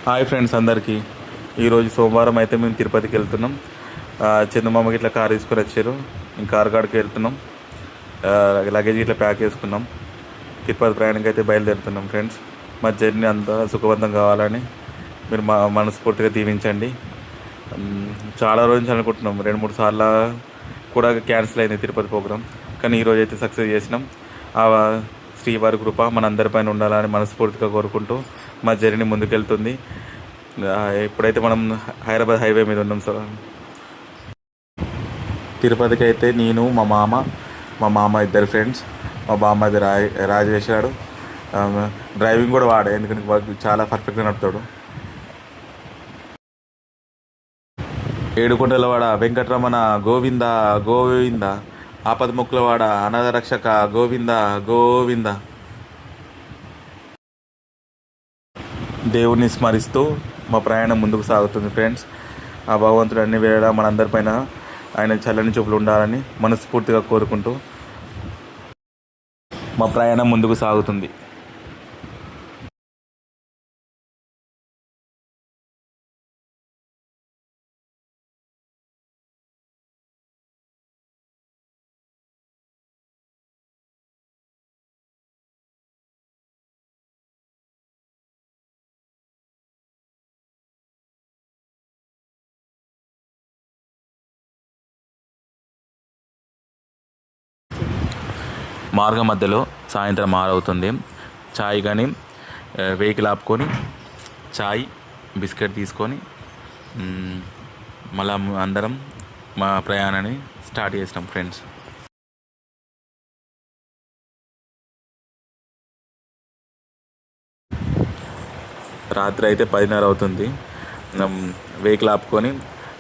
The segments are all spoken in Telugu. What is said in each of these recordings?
హాయ్ ఫ్రెండ్స్ అందరికీ. ఈరోజు సోమవారం అయితే మేము తిరుపతికి వెళ్తున్నాం. చందమామకి ఇట్లా కారు తీసుకొని వచ్చారు. మేము కారు కాడికి వెళ్తున్నాం. లగేజ్ ఇట్లా ప్యాక్ చేసుకున్నాం. తిరుపతి ప్రయాణంకి అయితే బయలుదేరుతున్నాం ఫ్రెండ్స్. మా జర్నీ అంతా సుఖవంతం కావాలని మీరు మనస్ఫూర్తిగా దీవించండి. చాలా రోజులు అనుకుంటున్నాం, 2-3 సార్లు కూడా క్యాన్సిల్ అయింది తిరుపతి ప్రోగ్రాం. కానీ ఈరోజు అయితే సక్సెస్ చేసినాం. ఆ శ్రీవారి కృప మనందరిపైన ఉండాలని మనస్ఫూర్తిగా కోరుకుంటూ మా జర్నీ ముందుకెళ్తుంది. ఇప్పుడైతే మనం హైదరాబాద్ హైవే మీద ఉన్నాం. సార్ తిరుపతికి అయితే నేను మా మామ ఇద్దరు ఫ్రెండ్స్. మా బామ్మది రాజేష్ గారు డ్రైవింగ్ కూడా వాడే, ఎందుకంటే చాలా పర్ఫెక్ట్గా నడుపుతాడు. ఏడుకొండలవాడ వెంకటరమణ గోవింద గోవింద, ఆపదముక్కులవాడ అనాథ రక్షక గోవింద గోవింద. దేవుణ్ణి స్మరిస్తూ మా ప్రయాణం ముందుకు సాగుతుంది ఫ్రెండ్స్. ఆ భగవంతుడు అన్ని వేళ మనందరిపైన ఆయన చల్లని చూపులు ఉండాలని మనస్ఫూర్తిగా కోరుకుంటూ మా ప్రయాణం ముందుకు సాగుతుంది. మార్గం మధ్యలో సాయంత్రం 6 అవుతుంది. చాయ్ కానీ వెహికల్ ఆపుకొని చాయ్ బిస్కెట్ తీసుకొని మళ్ళా అందరం మా ప్రయాణాన్ని స్టార్ట్ చేసినాం ఫ్రెండ్స్. రాత్రి అయితే 10:30 అవుతుంది. వెహికల్ ఆపుకొని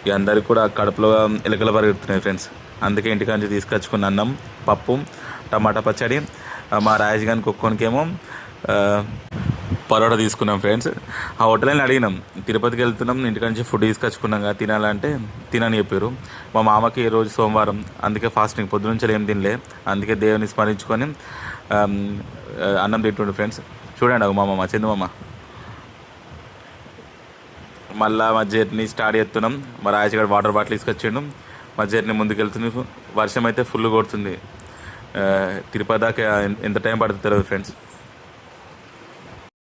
ఇక అందరికి కూడా కడుపులో ఎలుకలు పరిగెడుతున్నాయి ఫ్రెండ్స్. అందుకే ఇంటికాంచి తీసుకొచ్చుకున్న అన్నం, పప్పు, టమాటా పచ్చడి. మా రాజేష్ గారికి ఒక్కొనికేమో పరోటా తీసుకున్నాం ఫ్రెండ్స్. ఆ హోటల్ని అడిగినాం, తిరుపతికి వెళ్తున్నాం, ఇంటికాంచి ఫుడ్ తీసుకొచ్చుకున్నాం కదా, తినాలంటే తినని చెప్పారు. మా మామకి ఈరోజు సోమవారం, అందుకే ఫాస్టింగ్, పొద్దునుంచి ఏం తినలే. అందుకే దేవుని స్మరించుకొని అన్నం తింటుండే ఫ్రెండ్స్. చూడండి మా మామ చందమామ. మళ్ళీ మా జర్నీ స్టార్ట్ చేస్తున్నాం. మా రాజేష్ గారు వాటర్ బాటిల్ తీసుకొచ్చిండు. మా జర్నీ ముందుకెళ్తుంది. వర్షం అయితే ఫుల్ కొడుతుంది. తిరుపతి దాకా ఎంత టైం పడుతుంది తెలియదు ఫ్రెండ్స్.